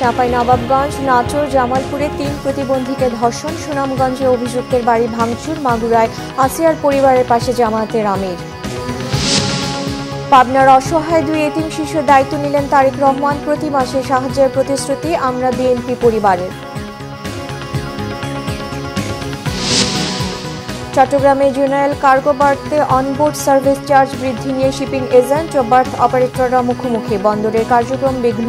চাঁপাইনবাবগঞ্জ, নাটোর, জামালপুরে ৩ প্রতিবন্ধীকে ধর্ষণ, সুনামগঞ্জে অভিযুক্তের বাড়ি ভাঙচুর, মাগুরায় আসিয়ার পরিবারের পাশে জামায়াতের আমির। পাবনার অসহায় 2 এতিম শিশুর দায়িত্ব নিলেন তারেক রহমান, প্রতি মাসে সাহায্যের প্রতিশ্রুতি আমরা বিএনপি পরিবারের। চট্টগ্রামে জেনারেল কার্গো বার্থে অনবোর্ড সার্ভিস চার্জ বৃদ্ধি নিয়ে শিপিং এজেন্ট ও বার্থ অপারেটররা মুখোমুখি, বন্দরের কার্যক্রম বিঘ্ন।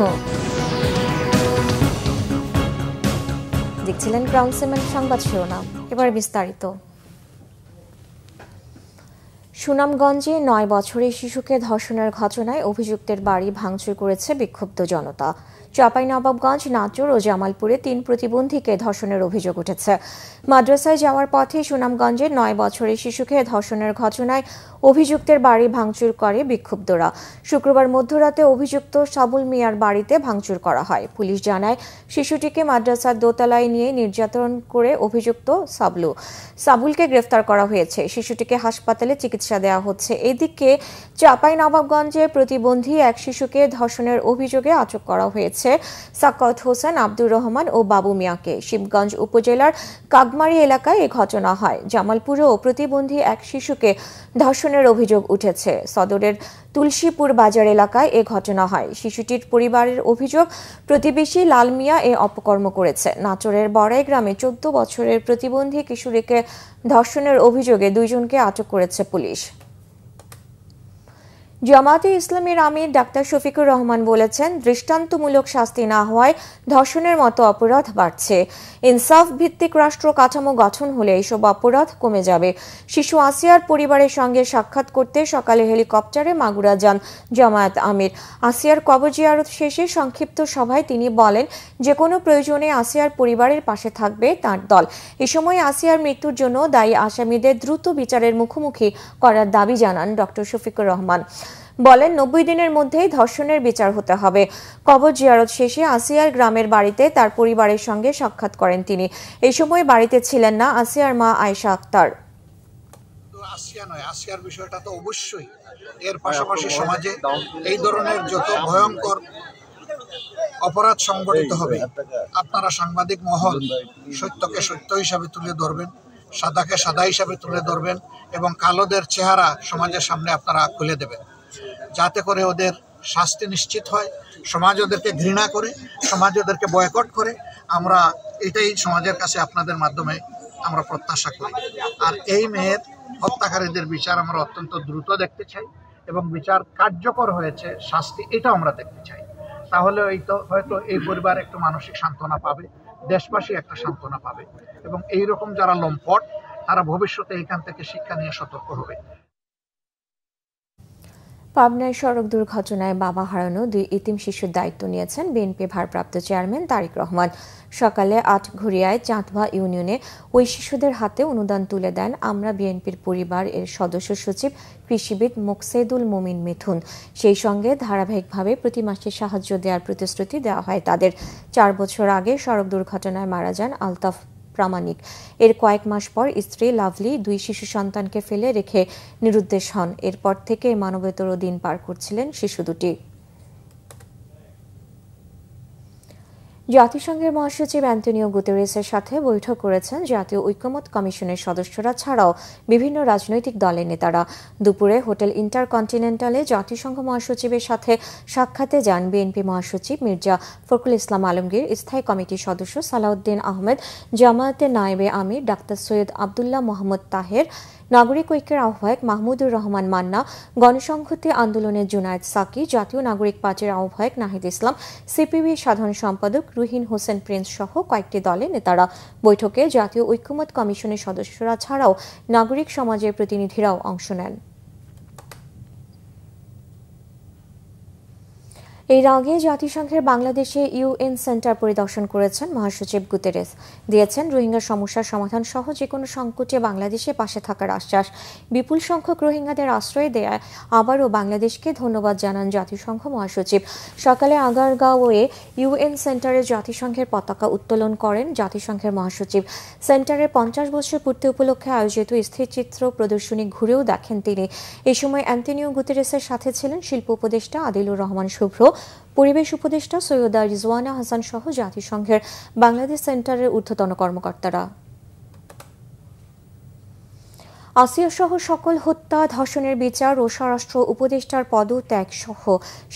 দেখছিলেন ক্রাউন সিমেন্ট সংবাদ শিরোনাম, এবার বিস্তারিত। সুনামগঞ্জে 9 বছরের শিশুকে ধর্ষণের ঘটনায় অভিযুক্তের বাড়ি ভাঙচুর করেছে বিক্ষুব্ধ জনতা। চাঁপাইনবাবগঞ্জ, নাটোর ও জামালপুরে 3 প্রতিবন্ধীকে ধর্ষণের অভিযোগ উঠেছে। মাদ্রাসায় যাওয়ার পথে সুনামগঞ্জে 9 বছরের শিশুকে ধর্ষণের ঘটনায় অভিযুক্তের বাড়ি ভাঙচুর করে বিক্ষুব্ধরা। শুক্রবার মধ্যরাতে অভিযুক্ত সাবুল মিয়ার বাড়িতে ভাঙচুর করা হয়। পুলিশ জানায়, শিশুটিকে মাদ্রাসার দোতলায় নিয়ে নির্যাতন করে অভিযুক্ত সাবুলকে গ্রেফতার করা হয়েছে। শিশুটিকে হাসপাতালে চিকিৎসা দেওয়া হচ্ছে। এদিকে চাঁপাইনবাবগঞ্জে প্রতিবন্ধী এক শিশুকে ধর্ষণের অভিযোগে আটক করা হয়েছে সাকাওয়াত হোসেন, আব্দুর রহমান ও বাবু মিয়াকে। শিবগঞ্জ উপজেলার কাগমারি এলাকায় এ ঘটনা হয়। জামালপুরেও প্রতিবন্ধী এক শিশুকে ধর্ষণের অভিযোগ উঠেছে। সদরের তুলসীপুর বাজার এলাকায় এ ঘটনা হয়। শিশুটির পরিবারের অভিযোগ, প্রতিবেশী লাল মিয়া এ অপকর্ম করেছে। নাটোরের বড়াই গ্রামে 14 বছরের প্রতিবন্ধী কিশোরীকে ধর্ষণের অভিযোগে 2 জনকে আটক করেছে পুলিশ। জামায়াতে ইসলামীর আমির ডাক্তার শফিকুর রহমান বলেছেন, দৃষ্টান্তমূলক শাস্তি না হওয়ায় ধর্ষণের মতো অপরাধ বাড়ছে। ইনসাফ ভিত্তিক রাষ্ট্র কাঠামো গঠন হলে এসব অপরাধ কমে যাবে। শিশু আসিয়ার পরিবারের সঙ্গে সাক্ষাৎ করতে সকালে হেলিকপ্টারে মাগুরা যান জামায়াত আমির। আসিয়ার কবর জিয়ারত শেষে সংক্ষিপ্ত সভায় তিনি বলেন, যে কোনো প্রয়োজনে আসিয়ার পরিবারের পাশে থাকবে তার দল। এ সময় আসিয়ার মৃত্যুর জন্য দায়ী আসামিদের দ্রুত বিচারের মুখোমুখি করার দাবি জানান ডক্টর শফিকুর রহমান। বলেন, 90 দিনের মধ্যেই ধর্ষণের বিচার হতে হবে। কবর জিয়ারত শেষে আসিয়ার গ্রামের বাড়িতে তার পরিবারের সঙ্গে সাক্ষাৎ করেন তিনি। এই সময় বাড়িতে ছিলেন না আসিয়ার মা আয়েশা আক্তার। আসিয়া নয়, আসিয়ার বিষয়টা তো অবশ্যই, এর পাশাপাশি সমাজে এই ধরনের যত ভয়ঙ্কর অপরাধ সংগঠিত হবে, আপনারা সাংবাদিক মহল সত্যকে সত্য হিসাবে তুলে ধরবেন, সাদাকে সাদা হিসাবে তুলে ধরবেন এবং কালোদের চেহারা সমাজের সামনে আপনারা খুলে দেবেন, যাতে করে ওদের শাস্তি নিশ্চিত হয়। সমাজ ওদেরকে ঘৃণা করে, সমাজ ওদেরকে বয়কট করে। আমরা এটাই সমাজের কাছে আপনাদের মাধ্যমে আমরা প্রত্যাশা করি। আর এই মেয়ের হত্যাকারীদের বিচার আমরা অত্যন্ত দ্রুত দেখতে চাই এবং বিচার কার্যকর হয়েছে, শাস্তি এটা আমরা দেখতে চাই। তাহলে হয়তো এই পরিবার একটু মানসিক সান্ত্বনা পাবে, দেশবাসী একটা সান্ত্বনা পাবে এবং এইরকম যারা লম্পট তারা ভবিষ্যতে এখান থেকে শিক্ষা নিয়ে সতর্ক হবে। পাবনায় সড়ক দুর্ঘটনায় বাবা হারানো 2 এতিম শিশুর দায়িত্ব নিয়েছেন বিএনপি ভারপ্রাপ্ত চেয়ারম্যান তারেক রহমান। সকালে আটঘরিয়ায় চাঁদভা ইউনিয়নে ওই শিশুদের হাতে অনুদান তুলে দেন আমরা বিএনপির পরিবার এর সদস্য সচিব কৃষিবিদ মোকসেদুল মুমিন মিথুন। সেই সঙ্গে ধারাবাহিকভাবে প্রতি মাসে সাহায্য দেওয়ার প্রতিশ্রুতি দেওয়া হয় তাদের। 4 বছর আগে সড়ক দুর্ঘটনায় মারা যান আলতাফ প্রামাণিক। এর কয়েক মাস পর স্ত্রী লাভলি 2 শিশু সন্তানকে ফেলে রেখে নিরুদ্দেশ হন। এরপর থেকে মানবেতর দিন পার করছিলেন শিশু দুটি। জাতিসংঘের মহাসচিব অ্যান্টনিও গুতেরেসের সাথে বৈঠক করেছেন জাতীয় ঐক্যমত কমিশনের সদস্যরা ছাড়াও বিভিন্ন রাজনৈতিক দলের নেতারা। দুপুরে হোটেল ইন্টারকন্টিনেন্টালে জাতিসংঘ মহাসচিবের সাথে সাক্ষাতে যান বিএনপি মহাসচিব মির্জা ফখরুল ইসলাম আলমগীর, স্থায়ী কমিটির সদস্য সালাউদ্দিন আহমেদ, জামায়াতের নায়েবে আমির ডাক্তার সৈয়দ আবদুল্লাহ মোহাম্মদ তাহের, নাগরিক ঐক্যের আহ্বায়ক মাহমুদুর রহমান মান্না, গণসংহতি আন্দোলনের জুনায়েদ সাকি, জাতীয় নাগরিক পার্টির আহ্বায়ক নাহিদ ইসলাম, সিপিবি সাধারণ সম্পাদক রুহিন হোসেন প্রিন্স সহ কয়েকটি দলের নেতারা। বৈঠকে জাতীয় ঐক্যমত কমিশনের সদস্যরা ছাড়াও নাগরিক সমাজের প্রতিনিধিরাও অংশ নেন। এর আগে জাতিসংঘের বাংলাদেশে ইউএন সেন্টার পরিদর্শন করেছেন মহাসচিব গুতেরেস। দিয়েছেন রোহিঙ্গা সমস্যার সমাধান সহ যে কোনো সংকটে বাংলাদেশের পাশে থাকার আশ্বাস। বিপুল সংখ্যক রোহিঙ্গাদের আশ্রয় দেয়ায় আবারও বাংলাদেশকে ধন্যবাদ জানান জাতিসংঘ মহাসচিব। সকালে আগারগাঁওয়ে ইউএন সেন্টারে জাতিসংঘের পতাকা উত্তোলন করেন জাতিসংঘের মহাসচিব। সেন্টারের 50 বছর পূর্তি উপলক্ষে আয়োজিত স্থিরচিত্র প্রদর্শনী ঘুরেও দেখেন তিনি। এই সময় অ্যান্টনিও গুতেরেসের সাথে ছিলেন শিল্প উপদেষ্টা আদিলুর রহমান শুভ্র, পরিবেশ উপদেষ্টা সৈয়দা রিজওয়ানা হাসান সহ জাতিসংঘের বাংলাদেশ সেন্টারের ঊর্ধ্বতন কর্মকর্তারা। আসিয়া সহ সকল হত্যা, ধর্ষণের বিচার ও স্বরাষ্ট্র উপদেষ্টার পদত্যাগ সহ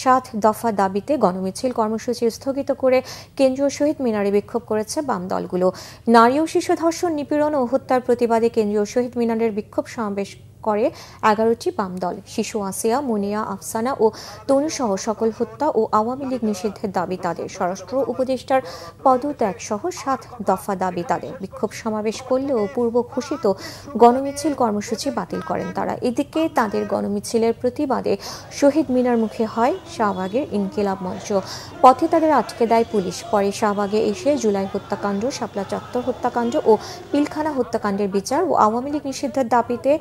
7 দফা দাবিতে গণমিছিল কর্মসূচি স্থগিত করে কেন্দ্রীয় শহীদ মিনারে বিক্ষোভ করেছে বাম দলগুলো। নারী ও শিশু ধর্ষণ, নিপীড়ন ও হত্যার প্রতিবাদে কেন্দ্রীয় শহীদ মিনারের বিক্ষোভ সমাবেশ করে 11টি বাম দল। শিশু আসিয়া, মুনিয়া, আফসানা ও তনু সহ সকল হত্যা ও আওয়ামী লীগ নিষিদ্ধের দাবি তাদের। স্বরাষ্ট্র উপদেষ্টার পদত্যাগ সহ 7 দফা দাবি তাদের। বিক্ষোভ সমাবেশ করলেও পূর্ব ঘোষিত গণমিছিল কর্মসূচি বাতিল করেন তারা। এদিকে তাদের গণমিছিলের প্রতিবাদে শহীদ মিনার মুখে হয় শাহবাগের ইনকিলাব মঞ্চ। পথে তাদের আটকে দেয় পুলিশ। পরে শাহবাগে এসে জুলাই হত্যাকাণ্ড, শাপলা চত্বর হত্যাকাণ্ড ও পিলখানা হত্যাকাণ্ডের বিচার ও আওয়ামী লীগ নিষিদ্ধের দাবিতে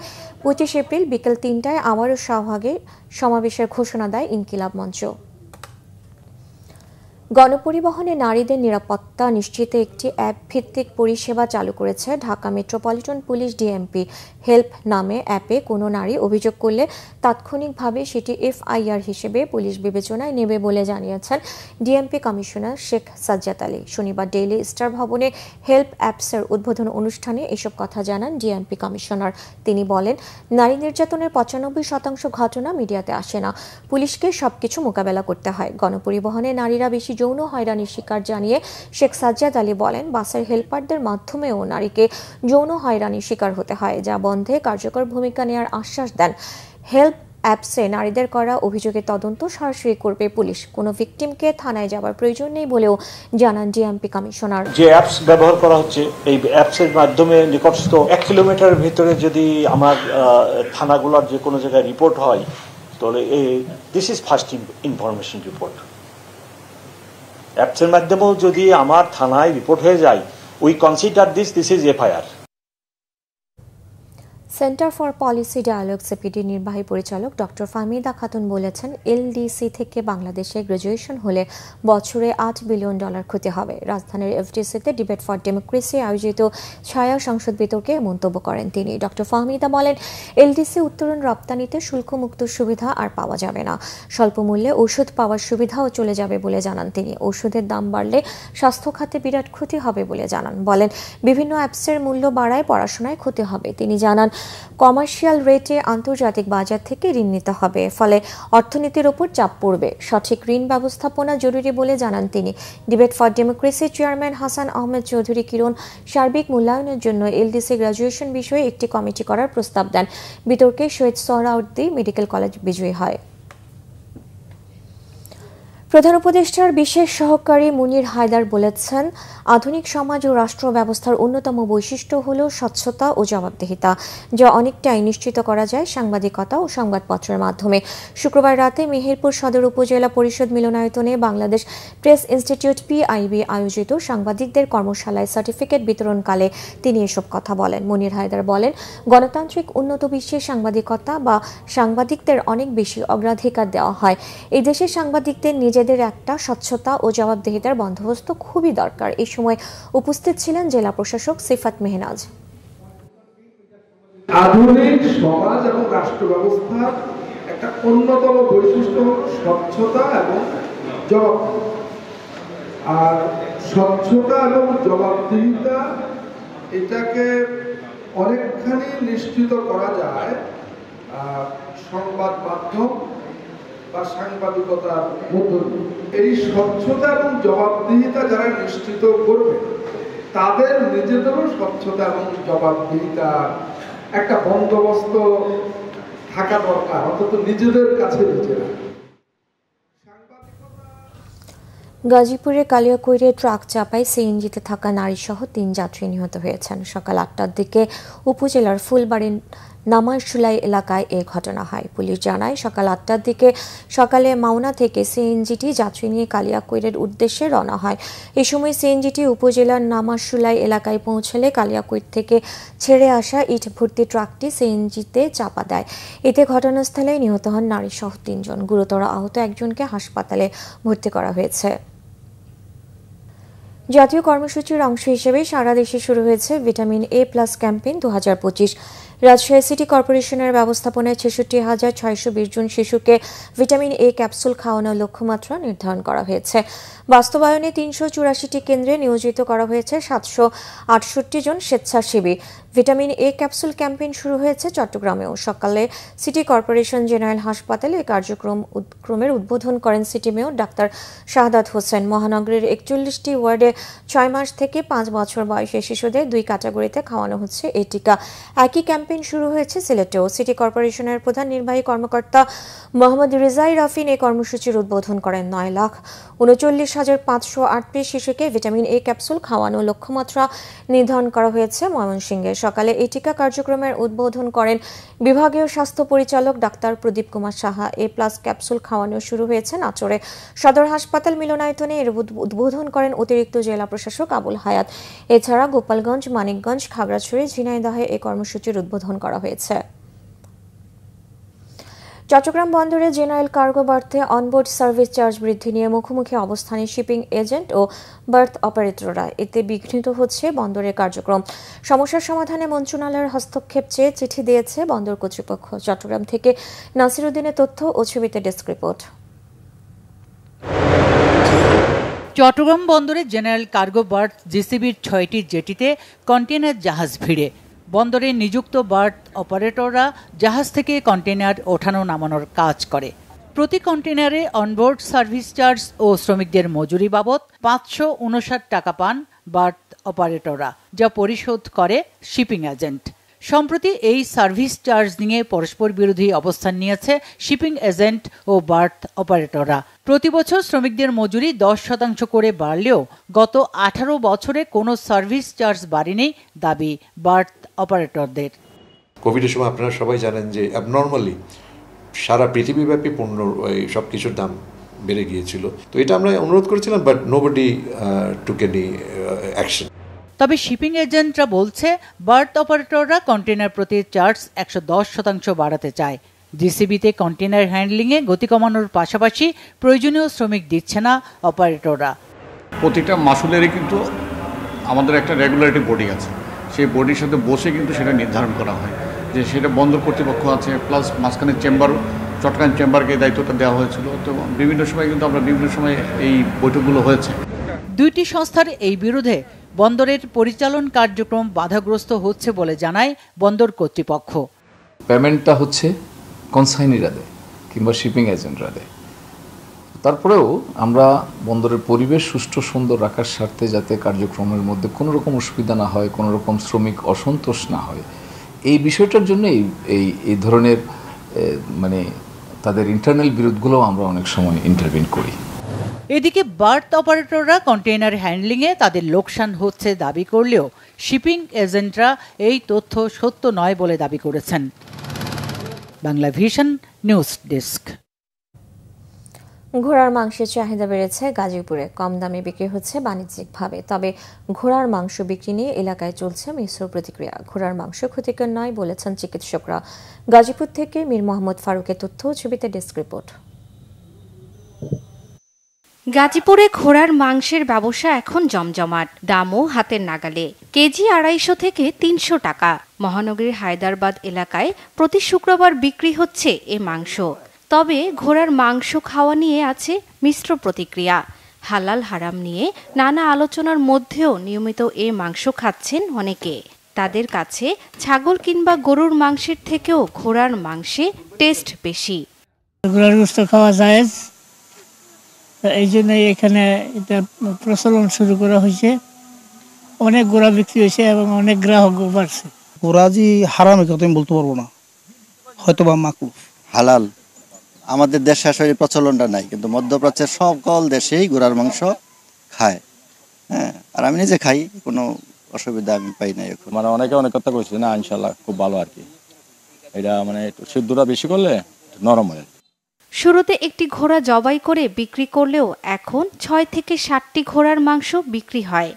25 এপ্রিল বিকেল 3টায় আবারও শাহবাগে সমাবেশের ঘোষণা দেয় ইনকিলাব মঞ্চ। গণপরিবহনে নারীদের নিরাপত্তা নিশ্চিতে একটি অ্যাপ ভিত্তিক পরিষেবা চালু করেছে Dhaka metropolitan police DMP. Help নামে অ্যাপে কোনো নারী অভিযোগ করলে তাৎক্ষণিকভাবে সেটি এফআইআর হিসেবে পুলিশ বিবেচনায় নেবে বলে জানিয়েছেন ডিএমপি কমিশনার শেখ সাজ্জাদ আলী। শনিবার ডেইলি স্টার ভবনে হেল্প অ্যাপসের উদ্বোধন অনুষ্ঠানে এসব কথা জানান ডিএমপি কমিশনার। তিনি বলেন, নারী নির্যাতনের 95% ঘটনা মিডিয়াতে আসে না, পুলিশকে সবকিছু মোকাবেলা করতে হয়। গণপরিবহনে নারীরা বেশি যৌন হয়রানির শিকার জানিয়ে শেখ সাজ্জাদ আলী বলেন, বাসের হেল্পারদের মাধ্যমেও নারীকে যৌন হয়রানির শিকার হতে হয়, যা বন্ধে কার্যকর ভূমিকা নেওয়ার আশ্বাস দেন। হেল্প অ্যাপসে নারীদের করা অভিযোগের তদন্ত সরাসরি করবে পুলিশ। কোনো ভিকটিমকে থানায় যাওয়ার প্রয়োজন নেই বলেও জানান ডিএমপি কমিশনার। যে অ্যাপস ব্যবহার করা হচ্ছে, এই অ্যাপসের মাধ্যমে নিকটস্থ 1 কিলোমিটারের ভিতরে যদি আমার থানাগুলোর যে কোনো জায়গায় রিপোর্ট হয়, তাহলে this is first information report. অ্যাপসের মাধ্যমেও যদি আমার থানায় রিপোর্ট হয়ে যায়, we consider this is FIR. Centre for Policy Dialogue CPD নির্বাহী পরিচালক ডক্টর ফাহমিদা খাতুন বলেছেন, এলডিসি থেকে বাংলাদেশে গ্রাজুয়েশন হলে বছরে $8 বিলিয়ন ক্ষতি হবে। রাজধানীর এফডিসিতে ডিবেট ফর ডেমোক্রেসি আয়োজিত ছায়া সংসদ বিতর্কে মন্তব্য করেন তিনি। ডক্টর ফাহমিদা বলেন, এলডিসি উত্তরণ রপ্তানিতে শুল্কমুক্ত সুবিধা আর পাওয়া যাবে না। স্বল্প মূল্যে ওষুধ পাওয়ার সুবিধাও চলে যাবে বলে জানান তিনি। ওষুধের দাম বাড়লে স্বাস্থ্য খাতে বিরাট ক্ষতি হবে বলে জানান। বলেন, বিভিন্ন অ্যাপসের মূল্য বাড়ায় পড়াশোনায় ক্ষতি হবে। তিনি জানান, কমার্শিয়াল রেটে আন্তর্জাতিক বাজার থেকে ঋণ নিতে হবে, ফলে অর্থনীতির ওপর চাপ পড়বে। সঠিক ঋণ ব্যবস্থাপনা জরুরি বলে জানান তিনি। Debate for democracy chairman Hasan Ahmed Chowdhury Kiron সার্বিক মূল্যায়নের জন্য এলডিসি গ্রাজুয়েশন বিষয়ে একটি কমিটি করার প্রস্তাব দেন। বিতর্কে শহীদ সোহরাওয়ার্দী মেডিকেল কলেজ বিজয়ী হয়। প্রধান উপদেষ্টার বিশেষ সহকারী মুনির হায়দার বলেছেন, আধুনিক সমাজ ও রাষ্ট্র ব্যবস্থার অন্যতম বৈশিষ্ট্য হল স্বচ্ছতা ও জবাবদিহিতা, যা অনেকটাই নিশ্চিত করা যায় সাংবাদিকতা ও সংবাদপত্রের মাধ্যমে। শুক্রবার রাতে মেহেরপুর সদর উপজেলা পরিষদ মিলনায়তনে বাংলাদেশ প্রেস ইনস্টিটিউট পিআইবি আয়োজিত সাংবাদিকদের কর্মশালায় সার্টিফিকেট বিতরণকালে তিনি এসব কথা বলেন। মুনির হায়দার বলেন, গণতান্ত্রিক উন্নত বিশ্বে সাংবাদিকতা বা সাংবাদিকদের অনেক বেশি অগ্রাধিকার দেওয়া হয়। এই দেশের সাংবাদিকদের নিজেদের একটা স্বচ্ছতা ও জবাবদিহিতার বন্দোবস্ত খুবই দরকার। এই সময় উপস্থিত ছিলেন জেলা প্রশাসক সিফাত মেহনাজ। আধুনিক সমাজ এবং রাষ্ট্র ব্যবস্থার একটা অন্যতম বৈশিষ্ট্য হল স্বচ্ছতা এবং জবাবদিহিতা। আর স্বচ্ছতা এবং জবাবদিহিতা এটাকে অনেকখানি নিশ্চিত করা যায় সংবাদ মাধ্যম বা সাংবাদিকতার মধ্য দিয়ে। এই স্বচ্ছতা এবং জবাবদিহিতা যারা নিশ্চিত করবে, তাদের নিজেদেরও স্বচ্ছতা এবং জবাবদিহিতার একটা বন্দোবস্ত থাকা দরকার, অন্তত নিজেদের কাছে নিজেরা। গাজীপুরের কালিয়াকৈরে ট্রাক চাপায় সিএনজিতে থাকা নারীসহ 3 যাত্রী নিহত হয়েছেন। সকাল 8টার দিকে উপজেলার ফুলবাড়ির নামারশুলাই এলাকায় এ ঘটনা হয়। পুলিশ জানায়, সকাল 8টার দিকে সকালে মাওনা থেকে সিএনজিটি যাত্রী নিয়ে কালিয়াকৈরের উদ্দেশ্যে রওনা হয়। এই সময় সিএনজিটি উপজেলার নামারশুলাই এলাকায় পৌঁছলে কালিয়াকৈর থেকে ছেড়ে আসা ইট ভর্তি ট্রাকটি সিএনজিতে চাপা দেয়। এতে ঘটনাস্থলে নিহত হন নারীসহ 3 জন। গুরুতর আহত একজনকে হাসপাতালে ভর্তি করা হয়েছে। জাতীয় কর্মসূচির অংশ হিসেবে সারা দেশে শুরু হয়েছে vitamin A+ campaign 2025। Rajshahi city কর্পোরেশনের ব্যবস্থাপনায় ৬৬,৬২০ জন শিশুকে ভিটামিন এ ক্যাপসুল খাওয়ানোর লক্ষ্যমাত্রা নির্ধারণ করা হয়েছে। বাস্তবায়নে ৩৮৪টি কেন্দ্রে নিয়োজিত করা হয়েছে ৭৬৮ জন স্বেচ্ছাসেবী। ভিটামিন এ ক্যাপসুল ক্যাম্পেইন শুরু হয়েছে চট্টগ্রামেও। সকালে সিটি কর্পোরেশন জেনারেল হাসপাতালে এই কার্যক্রমের উদ্বোধন করেন city mayor doctor Shahadat Hossain. মহানগরীর ৪১টি ওয়ার্ডে ৬ মাস থেকে ৫ বছর বয়সী শিশুদের ২ ক্যাটাগরিতে খাওয়ানো হচ্ছে এই টিকা। একই ক্যাম্পেইন শুরু হয়েছে সিলেটেও। সিটি কর্পোরেশনের প্রধান নির্বাহী কর্মকর্তা মোহাম্মদ রিজাই রাফিন এই কর্মসূচির উদ্বোধন করেন। ৯,৩৯,৫০৮ শিশুকে ভিটামিন এ ক্যাপসুল খাওয়ানোর লক্ষ্যমাত্রা নির্ধারণ করা হয়েছে ময়মনসিংহে। সকালে এই টিকা কার্যক্রমের উদ্বোধন করেন বিভাগীয় স্বাস্থ্য পরিচালক ডাক্তার প্রদীপ কুমার সাহা। এ প্লাস ক্যাপসুল খাওয়ানো শুরু হয়েছে নাটোরে সদর হাসপাতাল মিলনায়তনে। এর উদ্বোধন করেন অতিরিক্ত জেলা প্রশাসক আবুল হায়াত। এছাড়া গোপালগঞ্জ, মানিকগঞ্জ, খাগড়াছড়ি, ঝিনাইদহে এই কর্মসূচির উদ্বোধন করা হয়েছে। চট্টগ্রাম বন্দরে জেনারেল কার্গো বার্থে অনবোর্ড সার্ভিস চার্জ বৃদ্ধি নিয়ে মুখোমুখি অবস্থানে শিপিং এজেন্ট ও বার্থ অপারেটররা। এতে বিঘ্নিত হচ্ছে বন্দরের কার্যক্রম। সমস্যার সমাধানে মন্ত্রণালয়ের হস্তক্ষেপ চেয়ে চিঠি দিয়েছে বন্দর কর্তৃপক্ষ। চট্টগ্রাম থেকে নাসির উদ্দিনের তথ্য ও ছবিতে ডেস্ক রিপোর্ট। চট্টগ্রাম বন্দরে জেনারেল কার্গো বার্থ জিসিবির ৬টি জেটিতে কন্টেইনার জাহাজ ভিড়ে। বন্দরে নিযুক্ত বার্থ অপারেটররা জাহাজ থেকে কন্টেইনার ওঠানো নামানোর কাজ করে। প্রতি কন্টেইনারে অনবোর্ড সার্ভিস চার্জ ও শ্রমিকদের মজুরি বাবদ ৫৫৯ টাকা পান বার্থ অপারেটররা, যা পরিশোধ করে শিপিং এজেন্ট। সম্প্রতি এই সার্ভিস চার্জ নিয়ে পরস্পর বিরোধী অবস্থান নিয়েছে শিপিং এজেন্ট ও বার্থ অপারেটররা। প্রতি বছর শ্রমিকদের মজুরি ১০% করে বাড়লেও গত ১৮ বছরে কোনো সার্ভিস চার্জ বাড়েনি দাবি বার্থ অপারেটরদের। কোভিডের সময় আপনারা সবাই জানেন যে অ্যাবনর্মালি সারা পৃথিবীব্যাপী পণ্য সব কিছুর দাম বেড়ে গিয়েছিল। তো এটা আমরা অনুরোধ করেছিলাম, but nobody took any action. তবে শিপিং এজেন্টরা বলছে বার্থ অপারেটররা কন্টেইনার প্রতি চার্জ ১১০% বাড়াতে চায়। জিসিবিতে কন্টেইনার হ্যান্ডলিংয়ে গতি কমানোর পাশাপাশি প্রয়োজনীয় শ্রমিক দিচ্ছে না অপারেটররা। প্রতিটা মাসুলেরই কিন্তু আমাদের একটা রেগুলেটরি বডি আছে, সেই বডির সাথে বসে কিন্তু সেটা নির্ধারণ করা হয় যে সেটা বন্দর কর্তৃপক্ষ আছে, প্লাস মাঝখানে চেম্বার, চট্টগ্রাম চেম্বারকে দায়িত্বটা দেওয়া হয়েছিল। তো বিভিন্ন সময় কিন্তু আমরা বিভিন্ন সময় এই বৈঠকগুলো হয়েছে। দুইটি সংস্থার এই বিরুদ্ধে বন্দরের পরিচালন কার্যক্রম বাধাগ্রস্ত হচ্ছে বলে জানায় বন্দর কর্তৃপক্ষ। পেমেন্টটা হচ্ছে কনসাইনিরা দেয় কিংবা শিপিং এজেন্টরা দেয়। তারপরেও আমরা বন্দরের পরিবেশ সুষ্ঠু সুন্দর রাখার স্বার্থে যাতে কার্যক্রমের মধ্যে কোনো রকম অসুবিধা না হয়, কোনো রকম শ্রমিক অসন্তোষ না হয়, এই বিষয়টার জন্য এই ধরনের তাদের ইন্টারনাল বিরোধগুলো আমরা অনেক সময় ইন্টারভিন করি। এদিকে বার্থ অপারেটররা কন্টেইনার হ্যান্ডলিংয়ে তাদের লোকসান হচ্ছে দাবি করলেও শিপিং এজেন্টরা এই তথ্য সত্য নয় বলে দাবি করেছেন। Bangla vision news desk. ঘোড়ার মাংসের চাহিদা বেড়েছে গাজীপুরে। কম দামে বিক্রি হচ্ছে বাণিজ্যিকভাবে। তবে ঘোড়ার মাংস বিক্রি নিয়ে এলাকায় চলছে মিশ্র প্রতিক্রিয়া। ঘোড়ার মাংস ক্ষতিকর নয় বলেছেন চিকিৎসকরা। গাজীপুর থেকে মীর মোহাম্মদ ফারুকের তথ্য, ছবিতে ডেস্ক রিপোর্ট। গাজীপুরে ঘোড়ার মাংসের ব্যবসা এখন জমজমাট, দামও হাতের নাগালে। কেজি ২৫০ থেকে ৩০০ টাকা। মহানগরীর হায়দারবাদ এলাকায় প্রতি শুক্রবার বিক্রি হচ্ছে এ মাংস। তবে ঘোড়ার মাংস খাওয়া নিয়ে আছে মিশ্র প্রতিক্রিয়া। হালাল হারাম নিয়ে নানা আলোচনার মধ্যেও নিয়মিত এ মাংস খাচ্ছেন অনেকে। তাদের কাছে ছাগল কিংবা গরুর মাংসের থেকেও ঘোড়ার মাংসে টেস্ট বেশি। ঘোড়ার গোশত খাওয়া যায়, এই জন্য এখানে এটা প্রচলন শুরু করা হয়েছে। অনেক ঘোড়া বিক্রি হয়েছে এবং অনেক গ্রাহক বাড়ছে। ঘোড়া যে হারামের কথা আমি বলতে পারবো না, হয়তো বা মাকুফ। হালাল আমাদের দেশে আসলে প্রচলনটা নাই, কিন্তু মধ্যপ্রাচ্যের সকল দেশেই ঘোড়ার মাংস খায়। হ্যাঁ, আর আমি নিজে খাই, কোনো অসুবিধা আমি পাই না এখন। অনেকে অনেক কথা কইছে না, ইনশাল্লাহ খুব ভালো আর কি। এটা একটু সিদ্ধটা বেশি করলে নরম হয়। শুরুতে একটি ঘোড়া জবাই করে বিক্রি করলেও এখন ৬ থেকে ৭টি ঘোড়ার মাংস বিক্রি হয়।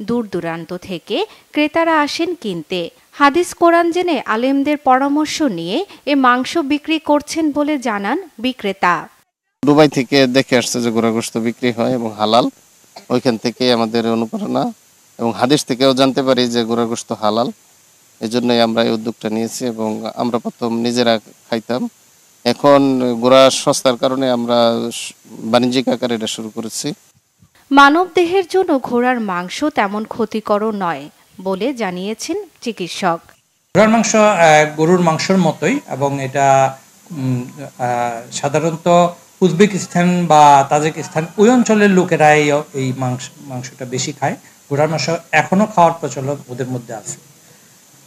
দূর দূরান্ত থেকে ক্রেতারা আসেন কিনতে। হাদিস কোরআন জেনে আলেমদের পরামর্শ নিয়ে এ মাংস বিক্রি করছেন বলে জানান বিক্রেতা। দুবাই থেকে দেখে আসছে যে ঘোড়া গোশত বিক্রি হয় এবং হালাল, ওইখান থেকে আমাদের অনুপ্রেরণা, এবং হাদিস থেকেও জানতে পারি যে ঘোড়া গোশত হালাল, এজন্যই আমরা এই উদ্যোগটা নিয়েছি এবং আমরা প্রথম নিজেরা খাইতাম, এখন ঘোড়া সস্তার কারণে আমরা বাণিজ্যিক আকারে এটা শুরু করেছি। মানবদেহের জন্য ঘোড়ার মাংস তেমন ক্ষতিকরও নয় বলে জানিয়েছেন চিকিৎসক। ঘোড়ার মাংস গরুর মাংসের মতোই এবং এটা সাধারণত উজবেকিস্তান বা তাজিকিস্তান ওই অঞ্চলের লোকেরাই এই মাংসটা বেশি খায়। ঘোড়ার মাংস এখনও খাওয়ার প্রচলন ওদের মধ্যে আছে।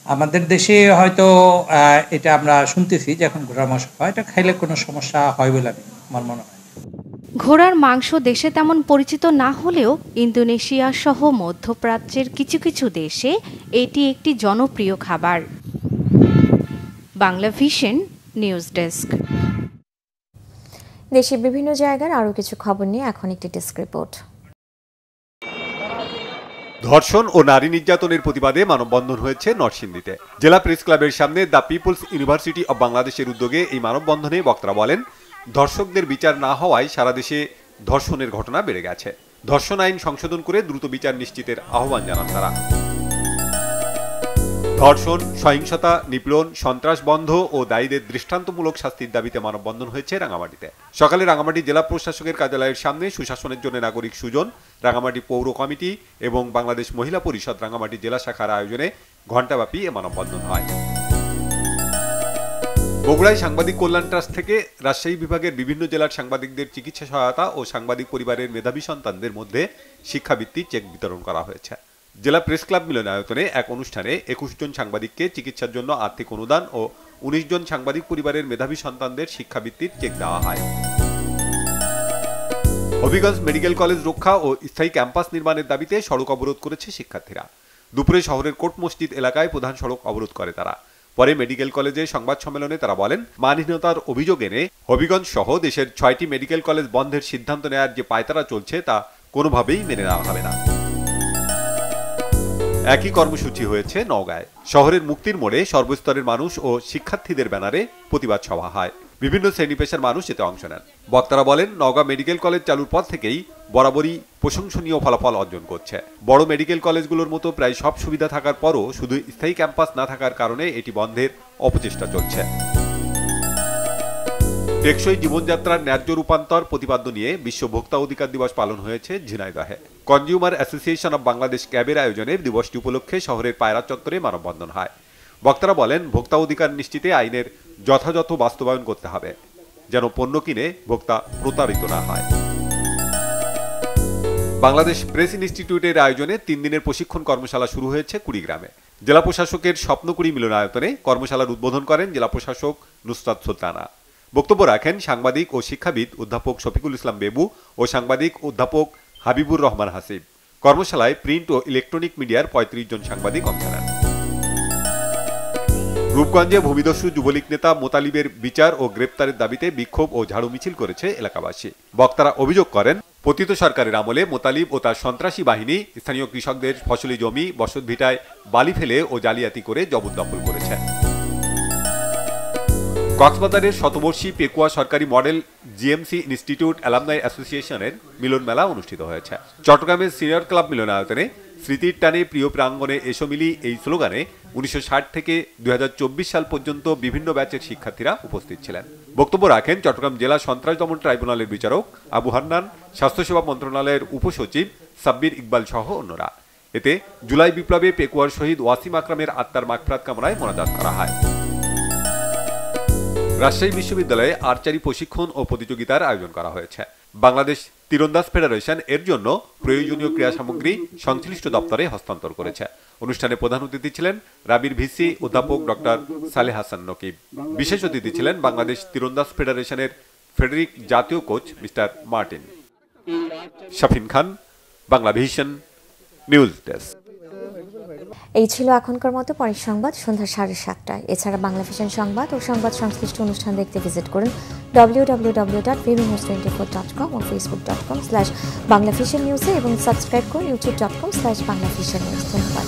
আমাদের দেশে হয়তো এটা আমরা শুনতেছি যে এখন ঘোড়ার মাংস খাওয়া, এটা খাইলে কোনো সমস্যা হয় বলে আমার মনে হয়। ঘোড়ার মাংস দেশে তেমন পরিচিত না হলেও ইন্দোনেশিয়া সহ মধ্যপ্রাচ্যের কিছু কিছু দেশে এটি একটি জনপ্রিয় খাবার। Bangla vision news desk. দেশের বিভিন্ন জায়গার আরও কিছু খবর নিয়ে এখন একটি ডেস্ক রিপোর্ট। ধর্ষণ ও নারী নির্যাতনের প্রতিবাদে মানববন্ধন হয়েছে নরসিংদীতে। জেলা প্রেস ক্লাবের সামনে দ্য পিপলস ইউনিভার্সিটি অব বাংলাদেশের উদ্যোগে এই মানববন্ধনে বক্তারা বলেন, ধর্ষকদের বিচার না হওয়ায় সারা দেশে ধর্ষণের ঘটনা বেড়ে গেছে। ধর্ষণ আইন সংশোধন করে দ্রুত বিচার নিশ্চিতের আহ্বান জানান তারা। ধর্ষণ, সহিংসতা, নিপীড়ন, সন্ত্রাস বন্ধ ও দায়ীদের দৃষ্টান্তমূলক শাস্তির দাবিতে মানববন্ধন হয়েছে রাঙামাটিতে। সকালে রাঙামাটি জেলা প্রশাসকের কার্যালয়ের সামনে সুশাসনের জন্য নাগরিক সুজন, রাঙামাটি পৌর কমিটি এবং বাংলাদেশ মহিলা পরিষদ রাঙামাটি জেলা শাখার আয়োজনে ঘণ্টাব্যাপী এ মানববন্ধন হয়। বগুড়ায় সাংবাদিক কল্যাণ ট্রাস্ট থেকে রাজশাহী বিভাগের বিভিন্ন জেলার সাংবাদিকদের চিকিৎসা সহায়তা ও সাংবাদিক পরিবারের মেধাবী সন্তানদের মধ্যে শিক্ষাবৃত্তি চেক বিতরণ করা হয়েছে। জেলা প্রেস ক্লাব মিলনায়তনে এক অনুষ্ঠানে 21 জন সাংবাদিককে চিকিৎসার জন্য আর্থিক অনুদান ও 19 জন সাংবাদিক পরিবারের মেধাবী সন্তানদের শিক্ষাবৃত্তির চেক দেওয়া হয়। হবিগঞ্জ মেডিকেল কলেজ রক্ষা ও স্থায়ী ক্যাম্পাস নির্মাণের দাবিতে সড়ক অবরোধ করেছে শিক্ষার্থীরা। দুপুরে শহরের কোর্ট মসজিদ এলাকায় প্রধান সড়ক অবরোধ করে তারা। পরে মেডিকেল কলেজে সংবাদ সম্মেলনে তারা বলেন, মানহীনতার অভিযোগ এনে হবিগঞ্জ সহ দেশের 6টি মেডিকেল কলেজ বন্ধের সিদ্ধান্ত নেওয়ার যে পায়তারা চলছে তা কোনোভাবেই মেনে নেওয়া হবে না। একই কর্মসূচি হয়েছে নওগাঁয়। শহরের মুক্তির মোড়ে সর্বস্তরের মানুষ ও শিক্ষার্থীদের ব্যানারে প্রতিবাদ সভা হয়। বিভিন্ন শ্রেণী পেশার মানুষ এতে অংশ নেন। বক্তারা বলেন, নওগাঁ মেডিকেল কলেজ চালুর পর থেকেই বরাবরই প্রশংসনীয় ফলাফল অর্জন করছে। বড় মেডিকেল কলেজগুলোর মতো প্রায় সব সুবিধা থাকার পরও শুধু স্থায়ী ক্যাম্পাস না থাকার কারণে এটি বন্ধের অপচেষ্টা চলছে। টেকসই জীবনযাত্রার ন্যায্য রূপান্তর প্রতিপাদ্য নিয়ে বিশ্ব ভোক্তা অধিকার দিবস পালন হয়েছে ঝিনাইদহে। কনজিউমার অ্যাসোসিয়েশন অব বাংলাদেশ ক্যাবের আয়োজনে দিবসটি উপলক্ষে শহরের পায়রা চত্বরে মানববন্ধন হয়। বক্তারা বলেন, ভোক্তা অধিকার নিশ্চিতে আইনের যথাযথ বাস্তবায়ন করতে হবে, যেন পণ্য কিনে ভোক্তা প্রতারিত না হয়। বাংলাদেশ প্রেস ইনস্টিটিউটের আয়োজনে 3 দিনের প্রশিক্ষণ কর্মশালা শুরু হয়েছে কুড়িগ্রামে। জেলা প্রশাসকের স্বপ্নকুড়ি মিলনায়তনে কর্মশালার উদ্বোধন করেন জেলা প্রশাসক নুসরাত সুলতানা। বক্তব্য রাখেন সাংবাদিক ও শিক্ষাবিদ অধ্যাপক শফিকুল ইসলাম বেবু ও সাংবাদিক অধ্যাপক হাবিবুর রহমান হাসিব। কর্মশালায় প্রিন্ট ও ইলেকট্রনিক মিডিয়ার 35 জন সাংবাদিক অংশ নেন। রূপগঞ্জে ভূমিদস্যু যুবলীগ নেতা মোতালিবের বিচার ও গ্রেপ্তারের দাবিতে বিক্ষোভ ও ঝাড়ু মিছিল করেছে এলাকাবাসী। বক্তারা অভিযোগ করেন, পতিত সরকারের আমলে মোতালিব ও তার সন্ত্রাসী বাহিনী স্থানীয় কৃষকদের ফসলি জমি, বসতভিটায় বালি ফেলে ও জালিয়াতি করে জবরদখল করেছে। কক্সবাজারের শতবর্ষী পেকুয়া সরকারি মডেল জিএমসি ইনস্টিটিউট অ্যালামনাই অ্যাসোসিয়েশনের মিলন মেলা অনুষ্ঠিত হয়েছে। চট্টগ্রামের সিনিয়র ক্লাব মিলনায়তনে স্মৃতির টানে প্রিয় প্রাঙ্গণে এসো মিলি এই স্লোগানে 1960 থেকে 2024 সাল পর্যন্ত বিভিন্ন ব্যাচের শিক্ষার্থীরা উপস্থিত ছিলেন। বক্তব্য রাখেন চট্টগ্রাম জেলা সন্ত্রাস দমন ট্রাইব্যুনালের বিচারক আবু হান্নান, স্বাস্থ্যসেবা মন্ত্রণালয়ের উপসচিব সাব্বির ইকবাল সহ অন্যরা। এতে জুলাই বিপ্লবে পেকুয়ার শহীদ ওয়াসিম আকরামের আত্মার মাগফিরাত কামনায় মোনাজাত করা হয়। রাজশাহী বিশ্ববিদ্যালয়ে আর্চারি প্রশিক্ষণ ও প্রতিযোগিতার আয়োজন করা হয়েছে। বাংলাদেশ তীরন্দাজ ফেডারেশন এর জন্য প্রয়োজনীয় ক্রীড়া সামগ্রী সংশ্লিষ্ট দপ্তরে হস্তান্তর করেছে। অনুষ্ঠানে প্রধান অতিথি ছিলেন রাবির ভিসি অধ্যাপক ডক্টর সালেহ হাসান নকিব। বিশেষ অতিথি ছিলেন বাংলাদেশ তীরন্দাজ ফেডারেশনের ফেডারিক জাতীয় কোচ মিস্টার মার্টিন। শাফিন খান, বাংলা ভিশন নিউজ ডেস্ক। এই ছিল এখনকার মতো। পরের সংবাদ সন্ধ্যা 7:30টায়। এছাড়া বাংলা ভিশন সংবাদ ও সংবাদ সংশ্লিষ্ট অনুষ্ঠান দেখতে ভিজিট করুন www.vbnews24.com ও facebook.com/banglavisionnews এবং সাবস্ক্রাইব করুন youtube.com/banglavisionnews। ধন্যবাদ।